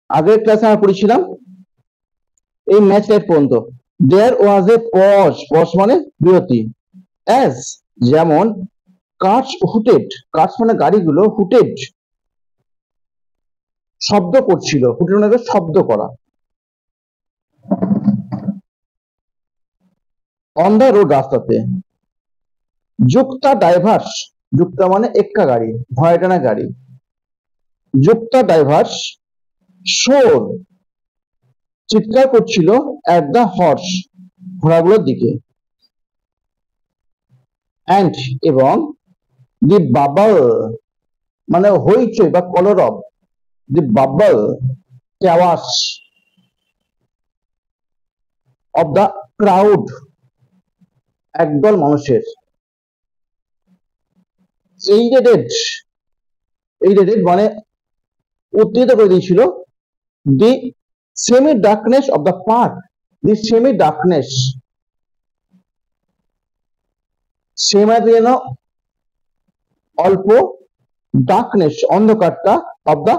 আগের ক্লাসে আমরা পড়েছিলাম এই ম্যাচ লাইট পর্যন্ত। দেয়ার ওয়াজ এ পজ মানে বিরতি। অ্যাজ যেমন, কার্স হুটেড, কার্স মানে গাড়িগুলো, হুটেড শব্দ করছিল, হুটেড মানে শব্দ করা। অন দ্য রোড রাস্তাতে। যুক্তা ডাইভার্স, যুক্তা মানে এক্কা গাড়ি, ভয় টানা গাড়ি। যুক্তা ডাইভার্স শোর চিৎকার করছিল অ্যাট দ্য হর্স ঘোড়াগুলোর দিকে। অ্যান্ড এবং দি বাবল মানে হইচই বা কলরব, the babble chaos of the crowd একদল মানুষের। এইডেড মানে উত্তেজিত করে দিয়েছিল। The semi darkness of the park, the semi darkness semi যেন অল্প, ডার্কনেস অন্ধকারটা, অফ দ্য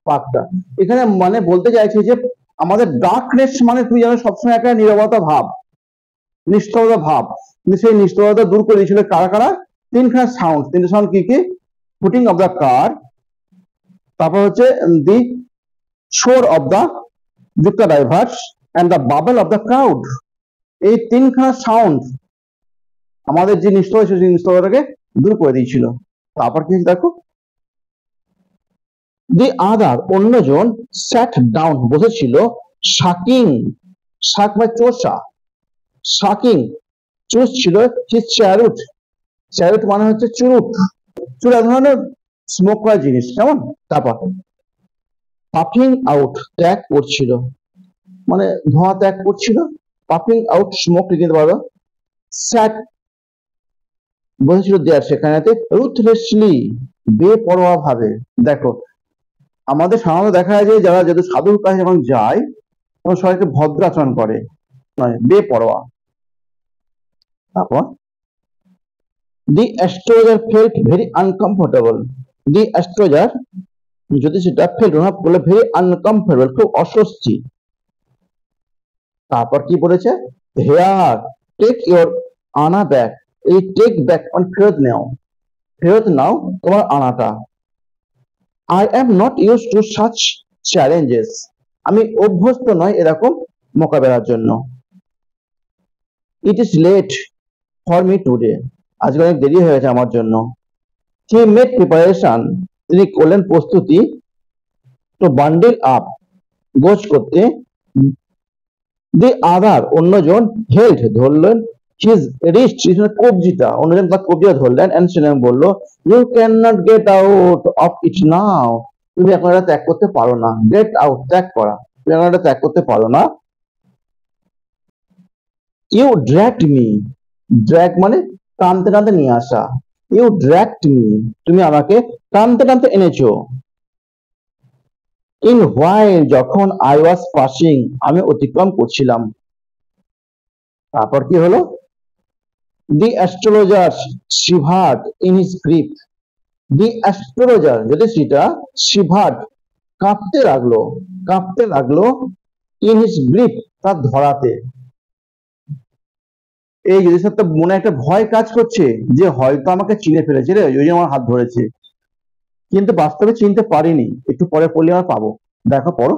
পার্কটা এখানে মানে বলতে চাইছে যে আমাদের ডার্কনেস মানে তুই যেন সবসময় একটা নীরবতা ভাব, নিষ্ঠুরতা ভাব, কিন্তু সেই নিষ্ঠুরতা দূর করে দিয়েছিল কারা কারা? তিনখানা সাউন্ড। তিনটে সাউন্ড কি কি? ফুটিং অফ দ্য কার, তারপর হচ্ছে দি শোর অফ দ্য যুক্তা divers and the babble of the crowd. এই তিনখানা সাউন্ড আমাদের যে নিষ্ঠুরতা সেই নিষ্ঠুরতাকে দূর করে দিয়েছিল। তারপর কি দেখো, দি আদার অন্যজন স্যাট ডাউন বসেছিল, শাকিং শাক মানে চোষা, শাকিং চুষছিল হিজ চ্যারুট, চ্যারুট মানে হচ্ছে চুরুট, চুরুট এক ধরনের স্মোক করা জিনিস, কেমন? তারপর পাফিং আউট ত্যাগ করছিল, মানে ধোঁয়া ত্যাগ করছিল, পাফিং আউট স্মোক লিখতে পারো। স্যাট বসেছিল দেয়ার সেখানেতে, রুথলেসলি বেপরোয়া ভাবে। দেখো আমাদের সাধারণত দেখা যায় যে যারা যেহেতু সাধুর কাছে যখন যায় তখন সবাইকে ভদ্র আচরণ করে, নয় বেপরোয়া। তারপর দি অ্যাস্ট্রোলজার ফেল্ট ভেরি আনকমফোর্টেবল, দি অ্যাস্ট্রোলজার যদি সেটা ফেল্ট অনুভব করলে ভেরি আনকমফোর্টেবল খুব অস্বস্তি। তারপর কি বলেছে, here take your anna back, এই টেক ব্যাক মানে ফেরত নাও, ফেরত নাও তোমার আনাটা। I am not use to such challenges, আমি অভ্যস্ত নয় এরকম মোকাবেলার জন্য। It is late for me today, আজকে অনেক দেরি হয়ে গেছে আমার জন্য। হি মেড প্রিপারেশন, তিনি করলেন প্রস্তুতি, তো বান্ডেল আপ গোছ করতে। দি আদার অন্যজন হেল্ড ধরলেন হিজ রিস্ট কবজিটা, অন্যজন তার কবজিটা ধরলেন, এন্ড সেলেম বলল you can not get out of it now, তুমি এখন এটা ত্যাগ করতে পারো না। গেট আউট ত্যাগ করা, তুমি এখন এটা ত্যাগ করতে পারো না। ইউ ড্র্যাগড মি, ড্র্যাগ মানে টানতে টানতে নিয়ে আসা, ইউ ড্র্যাগড মি তুমি আমাকে টানতে টানতে এনেছো। ইন হোয়াইল যখন আই ওয়াজ পাসিং আমি অতিক্রম করছিলাম। তারপর কি হলো, the astrologer shivered in his grip, the astrologer জ্যোতিষীটা শিভার্ড কাঁপতে লাগলো, কাঁপতে লাগলো, ইন হিজ গ্রিপ তার ধরাতে। এই জ্যোতিষীর তো মনে একটা ভয় কাজ করছে যে হয়তো আমাকে চিনে ফেলেছে রে, ওই জন্য আমার হাত ধরেছে, কিন্তু বাস্তবে চিনতে পারিনি। একটু পরে পড়লে আমরা পাবো, দেখো পড়ো।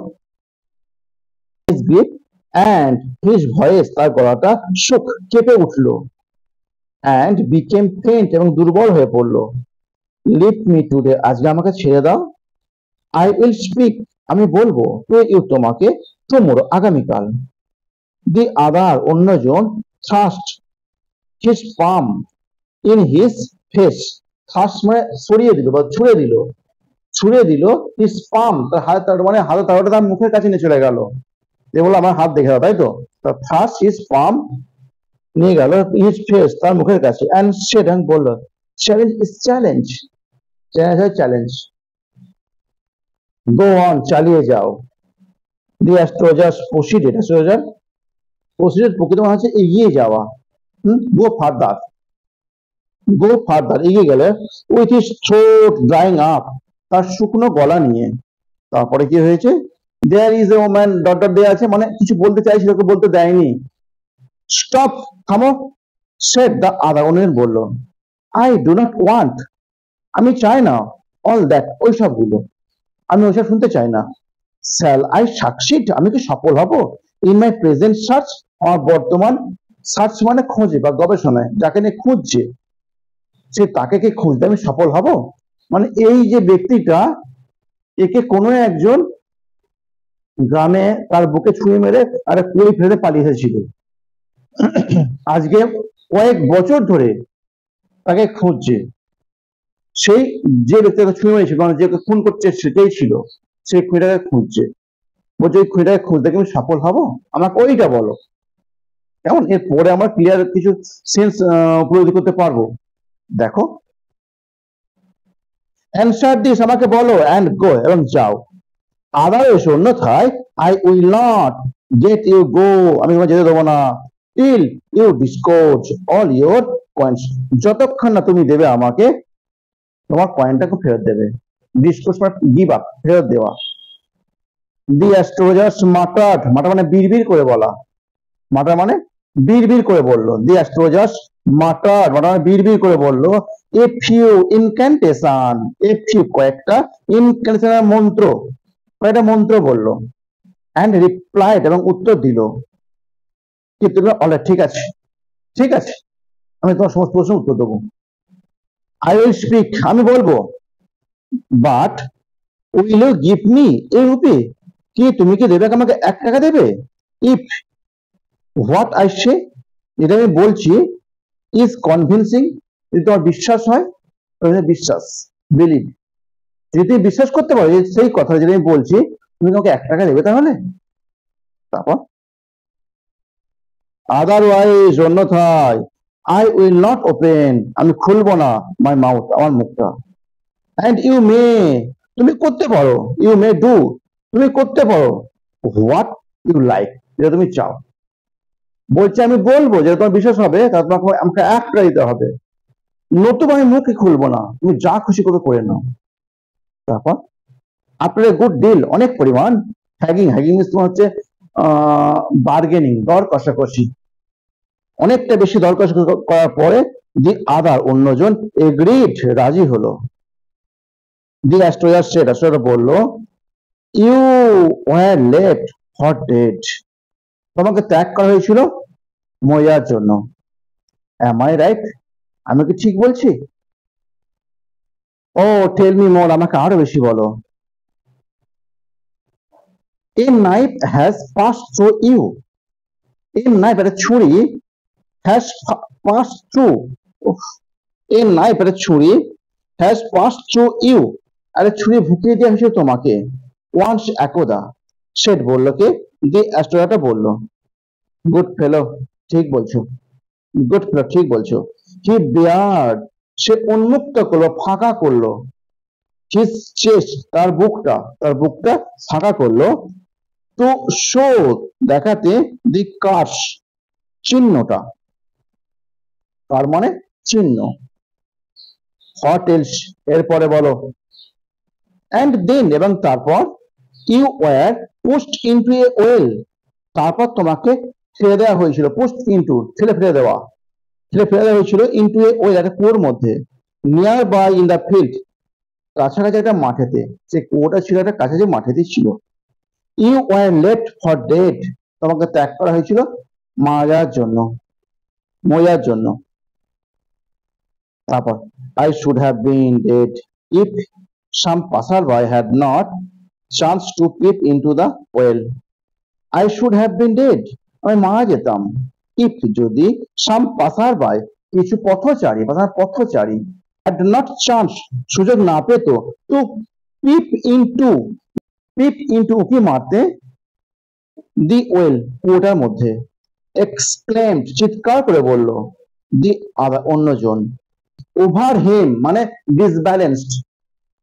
His grip and his voice তার গলাটা শোক কেঁপে উঠলো, অ্যান্ড বিকেম ফেন্ট এবং দুর্বল হয়ে পড়লো। লিভ মি টুডে আজকে আমাকে ছেড়ে দাও। আই উইল স্পিক আমি বলবো, টু ইউ তোমাকে, টুমোরো আগামীকাল। দি আদার অন্যজন thrust his palm in his face, thrust মানে সরিয়ে দিল বা ছুঁড়ে দিল, ছুঁড়ে দিল হিজ পাম তার হাত, তার মানে হাতের তালুটা তার মুখের কাছে নিয়ে চলে গেল, যে বললো আমার হাত দেখে দাও, তাই তো। থ্রাস্ট হিজ পাম নিয়ে গেল হিজ ফেস তার মুখের কাছে, অ্যান্ড সেড বলল চ্যালেঞ্জ ইজ চ্যালেঞ্জ, চ্যালেঞ্জ হয় চ্যালেঞ্জ, গো অন চালিয়ে যাও। দি অ্যাস্ট্রোলজার প্রসিডেড, অ্যাস্ট্রোলজার প্রসিডেড প্রকৃত মানে হচ্ছে এগিয়ে যাওয়া, গো ফার্দার, গো ফার্দার এগিয়ে গেলে, with his throat drying up তার শুকনো গলা নিয়ে, তারপরে কি হয়েছে, there is a woman dot dot দেয়া আছে, মানে কিছু বলতে চাইছিল ওকে বলতে দেয়নি। স্টপ, থামো, সেড দ্য আদার, অন্যজন বলল, আই ডু নট ওয়ান্ট, আমি চাই না, অল দ্যাট, ওই সবগুলো, আমি ওইসব শুনতে চাই না। শ্যাল আই সাকসিড, আমি কি সফল হব, ইন মাই প্রেজেন্ট সার্চ, আমার বর্তমান সার্চ মানে খোঁজে বা গবেষণায়, যাকে নিয়ে খুঁজছে সে তাকে কি খুঁজতে আমি সফল হব। মানে এই যে ব্যক্তিটা, একে কোনো একজন গ্রামে তার বুকে ছুঁয়ে মেরে আর কুড়ি ফেলে পালিয়ে এসেছিল, আজকে কয়েক বছর ধরে তাকে খুঁজছে। সেই যে ব্যক্তিকে ছুঁয়ে মেরেছে, মানে যে খুন করছে সেটাই ছিল, সেই খুঁড়াকে খুঁজছে, বলছে ওই খুঁড়াকে খুঁজতে কি আমি সফল হব, আমাকে ওইটা বলো। কেমন, এরপরে আমরা ক্লিয়ার কিছু সেন্স উপলব্ধি করতে পারবো। দেখো, অ্যান্সার দিস, আমাকে বলো, অ্যান্ড গো, এবং যাও। আদারওয়াইজ, অন্যথায়, I will not get you go, আমি তোমাকে যেতে দেবো না, till you disclose all your coins, যতক্ষণ না তুমি দেবে আমাকে তোমার কয়েনটাকে ফেরত দেবে। ডিসকোজ মানে গিভ আপ, ফেরত দেওয়া। দি অ্যাস্ট্রোলজার্স মাটার্ড, মাটা মানে বিড়বিড় করে বলা, মাটা মানে বিড়বিড় করে বললো। দি অ্যাস্ট্রোলজার্স মাটার্ড, মাটা মানে বিড়বিড় করে বললো, এ ফিউ ইনক্যান্টেশন, এ ফিউ কয়েকটা, ইনক্যান্টেশন মন্ত্র, কয়েকটা মন্ত্র বললো, অ্যান্ড রিপ্লাইড এবং উত্তর দিল, কি তুমি অলরাইট, ঠিক আছে, ঠিক আছে, আমি তোমার সমস্ত প্রশ্ন উত্তর দেবো। আই উইল স্পিক, আমি বলবো, but will you give me a rupee, কি তুমি কি দেবে, আমাকে 1 টাকা দেবে, ইফ হোয়াট আই সে, যেটা আমি বলছি, ইজ কনভিনসিং, যদি তোমার বিশ্বাস হয়, বিশ্বাস, বিলিভ, যদি তুমি বিশ্বাস করতে পারো যে সেই কথা যেটা আমি বলছি, তুমি তোমাকে 1 টাকা দেবে তাহলে। তারপর আদারওয়াইজ, অন্যথায়, আই উইল নট ওপেন, আমি খুলবো না, মাই মাউথ, আমার মুখটা। অ্যান্ড ইউ মে, তুমি করতে পারো, ইউ মে ডু, তুমি করতে পারো, হোয়াট ইউ লাইক, যেটা তুমি চাও। বলছে আমি বলবো, যেটা তোমার বিশ্বাস হবে, তার তোমাকে আমাকে 1 টাকা দিতে হবে, নতুবা আমি মুখে খুলবো না, তুমি যা খুশি করে নাও। তারপর আপনার গুড ডিল, অনেক পরিমাণ, হ্যাগিং, হ্যাগিং হচ্ছে বার্গেনিং, দর কষাকষি, অনেকটা বেশি দর কষাকষি করার পরে দি আদার, অন্যজন, এগ্রিড, রাজি হলো। দি অ্যাস্ট্রোলজার সেড, অ্যাস্ট্রোলজার বললো, you were left for dead, তোমাকে ত্যাগ করা হয়েছিল মরিয়ার জন্য। অ্যাম আই রাইট, আমি কি ঠিক বলছি? ও টেল মি মোর, আমাকে আরো বেশি বলো। A knife has pass through you, a knife, একটা ছুরি, has pass through, a knife, একটা ছুরি, হ্যাজ পাস থ্রু ইউ, আরে ছুরি ঢুকিয়ে দেওয়া হয়েছিল তোমাকে, ওয়ান্স, একদা। সেট বললো, কে, দি অ্যাস্ট্রোলজারটা বললো, গুড ফেলো, ঠিক বলছো, গুড ফেলো, ঠিক বলছো। হি বিয়ার্ড, সে উন্মুক্ত করলো, ফাঁকা করলো, হিজ চেস্ট, তার বুকটা ফাঁকা করলো, টু শো, দেখাতে, দি কার্স, চিহ্নটা, তার মানে চিহ্ন। হোয়াট এলস, এরপরে বলো। অ্যান্ড দেন, এবং তারপর, you were pushed into a well, তারপর তোমাকে ফেলে দেওয়া হয়েছিল, পুস্ট ইনটু, ফেলে দেওয়া হয়েছিল, ইনটু এ ওয়েল, একটা কুয়োর মধ্যে, nearby in the field, কাছাকাছি একটা মাঠেতে, সে কুয়োটা ছিল একটা কাছাকাছি মাঠেতে ছিল। You were left for dead, তোমাকে ত্যাগ করা হয়েছিল মরিয়ার জন্য। তারপর, I should have been dead if some passer by had not chance to peep into the well, I should have been dead, আমি মারা যেতাম, ইফ, যদি, সাম পাসার বাই, কিছু পথচারী, হ্যাড নট চান্স, সুযোগ না পেত, টু পিপ ইনটু, উকি মারতে, দি ওয়েল, কুয়োটার মধ্যে, এক্সক্লেমড, চিৎকার করে বলল, দি আদার, অন্যজন, ওভার হিম মানে ডিসব্যালেন্সড,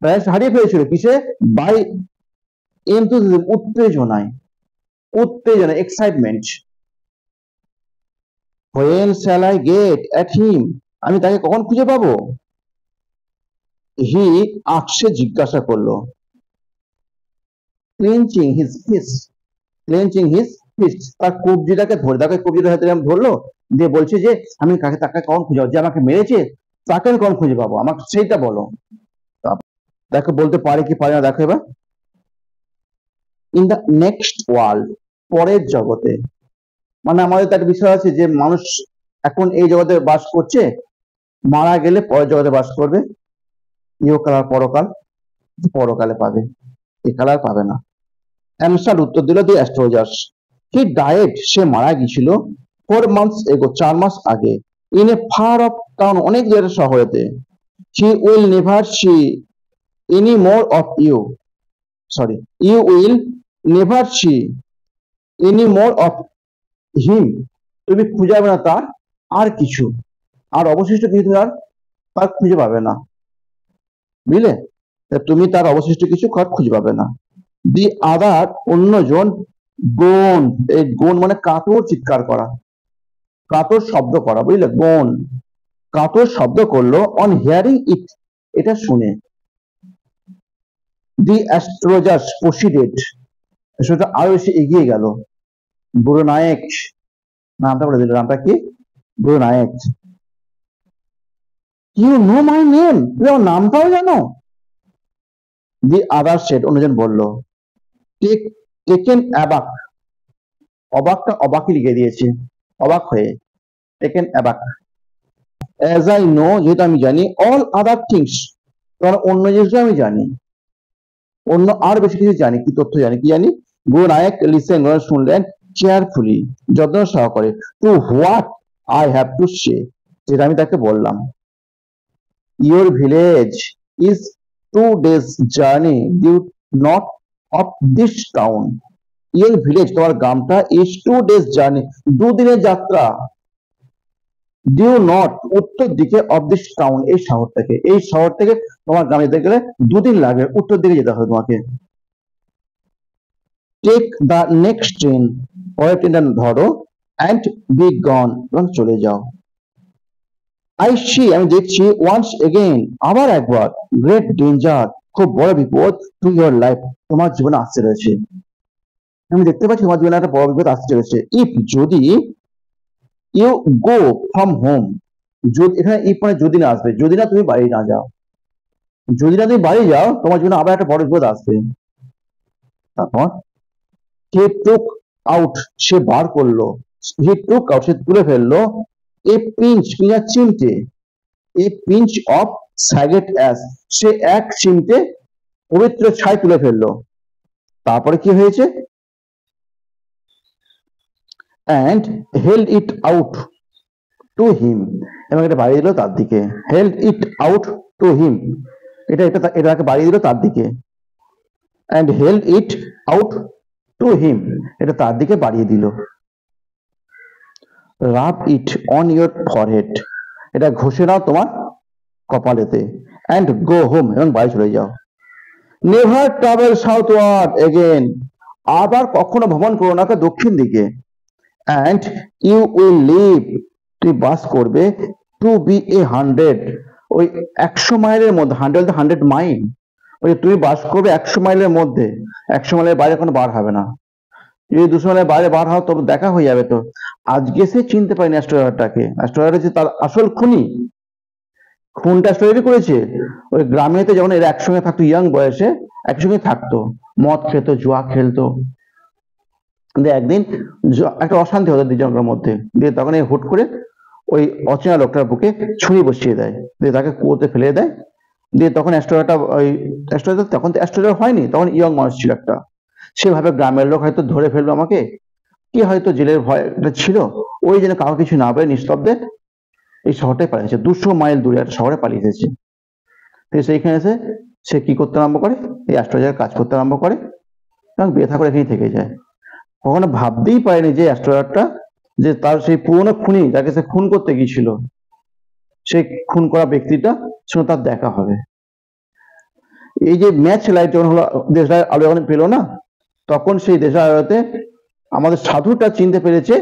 ব্যালেন্স হারিয়ে ফেলেছিল, কিসে, বাই এনথুজিয়াজম, উত্তেজনা, excitement. When shall I get at him, আমি তাকে কখন খুঁজে পাবো। হি আক্সে, জিজ্ঞাসা করলো, clinching his fist, clenching his fist, তার কবজিটাকে ধরে, তাকে কবজিটা হাতে ধরলো, দিয়ে বলছে যে আমি কাকে তাকে কখন খুঁজে পাবো, যে আমাকে মেরেছে তাকে আমি কখন খুঁজে পাবো, আমাকে সেইটা বলো। দেখো বলতে পারে কি পারে না, দেখো এবার। ইন দ্য নেক্সট ওয়ার্ল্ড, পরের জগতে, মানে আমাদের তো একটা বিষয় আছে যে মানুষ এখন এই জগতে বাস করছে, মারা গেলে পরের জগতে বাস করবে, ইহকাল আর পরকাল, পরকালে পাবে, একাল আর পাবে না। অ্যানসার, উত্তর দিল দি অ্যাস্ট্রোলজার্স, হি ডায়েড, সে মারা গিয়েছিল 4 months এগো, 4 মাস আগে, in a far off town, অনেক দূরের শহরেতে, he will never see any more of you, sorry, you will never see any more of him, তুমি খুঁজে পাবে না তার আর কিছু, আর অবশিষ্ট কিছু তুমি আর তার খুঁজে পাবে না, বুঝলে, তুমি তার অবশিষ্ট কিছু খুঁজে পাবে না। দি আদার, অন্যজন, গোন, এই গোন মানে কাতর চিৎকার করা, কাতর শব্দ করা, বুঝলে, গোন, কাতর শব্দ করলো, অন হিয়ারিং ইট, এটা শুনে। দি অ্যাস্ট্রোলজার্স প্রসিডেড, সেটা আরো বেশি এগিয়ে গেল, বুড়ো নায়ক, নামটা বলে দিল, নামটা কি, বুড়ো নায়ক। ইউ নো মাই নেম, তুমি আমার নামটাও জানো। দি আদার সেড, অন্যজন বলল, টেক, টেকেন অ্যাবাক, অবাকটা অবাকই লিখে দিয়েছে, অবাক হয়ে, টেকেন অ্যাবাক, অ্যাজ আই নো, যেহেতু আমি জানি, অল আদার থিংস, কারণ অন্য জিনিসগুলো আমি জানি, অন্য আর বেশি কিছু জানি, কি তথ্য জানি, কি জানি। বুড়ো নায়ক লিসেন, শুনলেন, চেয়ারফুলি, যত্ন সহকারে, to what I have to say, যেটা আমি তাকে বললাম। Your village is 2 days journey due north of this town, your village, তোমার গ্রামটা, ইজ 2 days জার্নি, 2 দিনের যাত্রা, ডিউ নট, উত্তর দিকে, অফ দিস টাউন, এই শহর থেকে, এই শহর থেকে তোমার গ্রামে যেতে গেলে 2 দিন লাগবে, উত্তর দিকে যেতে হবে তোমাকে। টেক দ্য নেক্সট ট্রেন, পরের ট্রেনটা ধরো, অ্যান্ড বি গন, এবং চলে যাও। আই সি, আমি দেখছি, ওয়ান্স এগেইন, আবার একবার, গ্রেট ডেঞ্জার, খুব বড় বিপদ, টু ইয়োর লাইফ, তোমার জীবনে আসতে রয়েছে, আমি দেখতে পাচ্ছি তোমার জীবনে একটা বড় বিপদ আসতে চলেছে। ইফ, যদি, ইউ গো ফ্রম হোম, যদি, এখানে ইফ মানে যদি না আসবে, যদি না তুমি বাড়ি না যাও, যদি না তুমি বাড়ি যাও, তোমার জীবনে আবার একটা বড় বিপদ আসবে। তারপর, হে টুক আউট, সে বার করলো, হি টুক আউট, সে তুলে ফেললো, এ পিঞ্চ, পিঞ্চ চিমটে, a pinch of sacred ash, সে এক চিমটে পবিত্র ছাই তুলে ফেললো। তারপরে কি হয়েছে, and held it out to him, এবং এটা বাড়িয়ে দিল তার দিকে, held it out to him, এটাকে বাড়িয়ে দিল তার দিকে, and held it out to him, এটা তার দিকে বাড়িয়ে দিল। Rub it on your forehead, এটা ঘষে নাও তোমার কপালেতে, অ্যান্ড গো হোম, এবং বাড়ি চলে যাও। নেভার ট্রাভেল সাউথওয়ার্ড এগেন, আবার কখনো ভ্রমণ করো না দক্ষিণ দিকে। অ্যান্ড ইউ উইল লিভ, তুমি বাস করবে, টু বি এ 100, ওই 100 মাইলের মধ্যে, 100 ওই তুমি বাস করবে 100 মাইলের মধ্যে, 100 মাইলের বাইরে কোনো বার হবে না, যদি 200 মাইলের বাইরে বার হও তবে দেখা হয়ে যাবে। তো আজকে সে চিনতে পারেনি অ্যাস্ট্রোলজারটাকে, অ্যাস্ট্রোলজার যে তার আসল খুনি, খুনটা অ্যাস্ট্রোলজারই করেছে। ওই গ্রামেতে যখন এরা একসঙ্গে থাকতো, ইয়াং বয়সে একসঙ্গে থাকতো, মদ খেত, জুয়া খেলতো, দিয়ে একদিন একটা অশান্তি হতো দুজনের মধ্যে, দিয়ে তখন এই হুট করে ওই অচেনা লোকটার বুকে ছুরি বসিয়ে দেয়, দিয়ে তাকে কুয়োতে ফেলে দেয়। দিয়ে তখন অ্যাস্ট্রোলজারটা, ওই অ্যাস্ট্রোলজার, তখন তো অ্যাস্ট্রোলজার হয়নি, তখন ইয়ং মানুষ ছিল একটা, সেভাবে গ্রামের লোক হয়তো ধরে ফেলবে আমাকে, কি হয়তো জেলের ভয় ছিল, ওই জন্য কাউকে কিছু না বলে নিস্তব্ধে এই শহরটাই পালিয়েছে, 200 মাইল দূরে একটা শহরে পালিয়ে এসেছে। সেইখানে এসে সে কি করতে আরম্ভ করে, এই অ্যাস্ট্রোলজার কাজ করতে আরম্ভ করে, এবং বিয়ে থাকা করে এখানেই থেকে যায়। কখনো ভাবতেই পারেনি যে অ্যাস্ট্রোলজারটা, যে তার সেই পুরনো খুনি যাকে সে খুন করতে গিয়েছিল, সেই খুন করা ব্যক্তিটা সঙ্গে তার দেখা হবে। এই যে ম্যাচ লাইট যখন হলো, দেশলাই আলো যখন পেলো না, তখন সেই দেশের আলোতে আমাদের সাধুটা চিনতে পেরেছে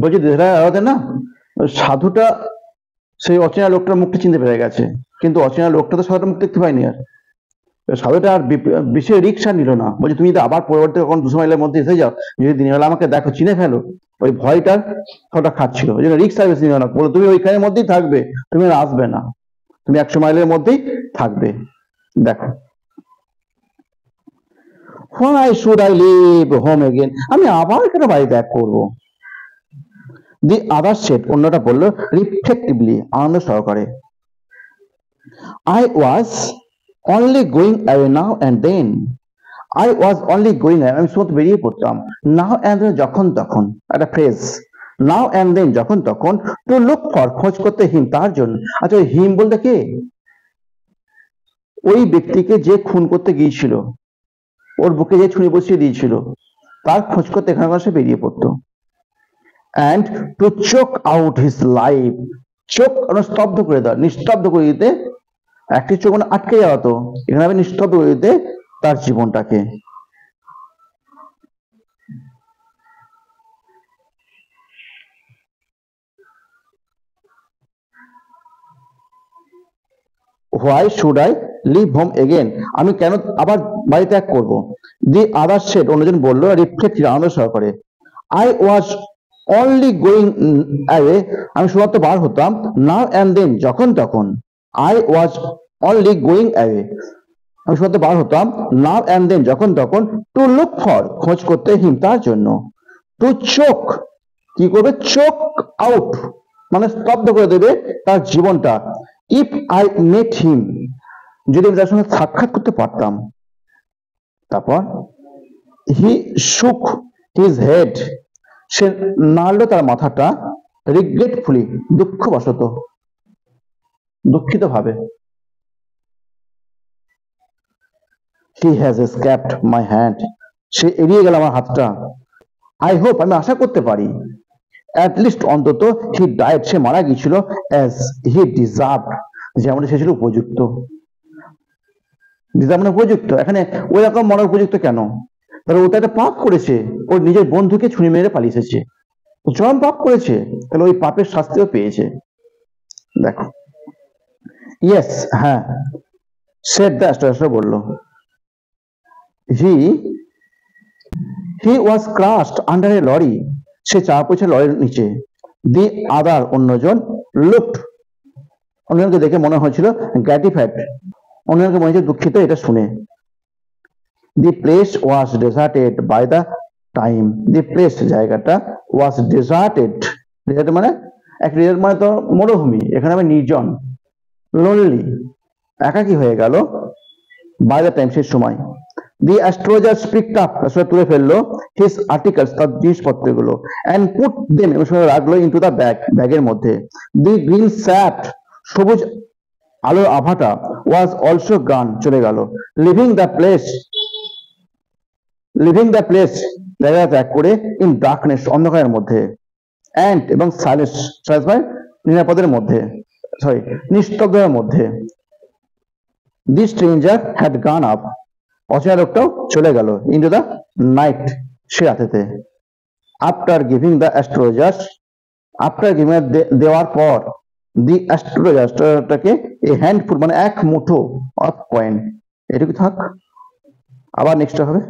বলছি দেহরাতে না ওই সাধুটা সেই অচেনা লোকটার মুখটা চিনতে পেরে গেছে, কিন্তু অচেনা লোকটা তো সাধুটার মুখ দেখতে পাইনি। আর সাধুটা আর বেশি রিক্সা নিল না, বলছে তুমি যদি আবার পরবর্তী কখন 200 মাইলের মধ্যে এসে যাও, যদি দিনের বেলা আমাকে দেখো চিনে ফেলো, ওই ভয়টার সাধুটা খাচ্ছিল, ওই জন্য রিক্সা বেশি নিল না, বলো তুমি ওইখানের মধ্যেই থাকবে, তুমি আর আসবে না, তুমি 100 মাইলের মধ্যেই থাকবে। দেখো, why should I leave home again, আমি আবার কেন বাড়ি ত্যাগ করবো। দি আদার সেট, অন্যটা বললো রিফ্লেক্টিভলি, আনন্দ সহকারে, I was only going away now and then, I was only going away, আমি শুধু বেরিয়ে পড়তাম, now and then যখন তখন, একটা ফ্রেজ, now and then যখন তখন, to look for খোঁজ করতে, হিম তার জন্য। আচ্ছা ওই হিম বলতে কে? ওই ব্যক্তিকে যে খুন করতে গিয়েছিল, ওর বুকে যে ছুরি বসিয়ে দিয়েছিল, তার খোঁজ করতে এখানে সে বেরিয়ে পড়তো। and to choke out his life, চোখ স্তব্ধ করে দেওয়া, নিস্তব্ধ করে দিতে, একটি চোখ মানে আটকে যাওয়া, তো এখানে আমি নিস্তব্ধ করে দিতে তার জীবনটাকে। why should I leave home again, আমি কেন আবার বাড়ি ত্যাগ করবো। দি আদার সেড, অন্যজন বললো রিফ্লেক্ট, আনন্দ সহকারে, I was only going away, আমি শুধুমাত্র বার হতাম, now and then যখন তখন, I was only going away, আমি শুধুমাত্র বার হতাম, now and then যখন তখন, to look for খোঁজ করতে, হিম তার জন্য, to choke কি করবে, choke out মানে স্তব্ধ করে দেবে তার জীবনটা, if I met him যদি আমি তার সঙ্গে সাক্ষাৎ করতে পারতাম। তারপর he shook his head, সে নাড়লো তার মাথাটা, রিগ্রেটফুলি দুঃখবশত, দুঃখিত ভাবে, he has escaped my hand, সে এড়িয়ে গেল আমার হাতটা, I hope আমি আশা করতে পারি, at least অন্তত, he died সে মারা গিয়েছিল, as he deserved যেমন সে ছিল উপযুক্ত। ডিজার্ভ মানে উপযুক্ত, এখানে ওই রকম মরার উপযুক্ত কেন, তাহলে ওটা একটা পাপ করেছে, ওর নিজের বন্ধুকে ছুরি মেরে পালিয়ে এসেছে, চরম পাপ করেছে, তাহলে ওই পাপের শাস্তিও পেয়েছে। দেখো, ইয়েস হ্যাঁ, সেড দ্য অ্যাস্ট্রোলজার বলল, হি ওয়াজ ক্রাশড আন্ডার এ লরি, সে চাপা পড়েছে লরির নিচে। দি আদার অন্যজন লুকড, অন্যজনকে দেখে মনে হয়েছিল গ্র্যাটিফাইড, অন্যজনকে মনে হয়েছে দুঃখিত এটা শুনে। The place was deserted by the time, the place জায়গাটা, ওয়াজ ডেজার্টেড, ডেজার্ট মানে এক, ডেজার্ট মানে তো মরুভূমি, এখানে আমি নির্জন, লোনলি একাকী হয়ে গেল, বাই দ্য টাইম সেই সময়। দি অ্যাস্ট্রোলজার পিকড আপ, আসলে তুলে ফেললো, হিজ আর্টিকেলস তার জিনিসপত্রগুলো, এন্ড পুট দেম এবং রাখলো ইনটু দ্য ব্যাগ, ব্যাগের মধ্যে। দি গ্রিন স্যাট, সবুজ আলোর আভাটা, ওয়াজ অলসো গান চলে গেল, লিভিং দ্য প্লেস জায়গা ত্যাগ করে, ইন ডার্কনেস অন্ধকারের মধ্যে, অ্যান্ড এবং সাইলেন্স, সাইলেন্স মানে নিরাপদের মধ্যে, সরি নিস্তব্ধতার মধ্যে। The stranger had gone up, অচেনা লোকটাও চলে গেল, ইনটু দ্য নাইট সে রাতেতে। After giving the astrologer's, after giving দেওয়ার পর, দি অ্যাস্ট্রোলজারটাকে এ হ্যান্ডফুল মানে এক মুঠো অফ কয়েন, এটুকু থাক, আবার নেক্সট হবে।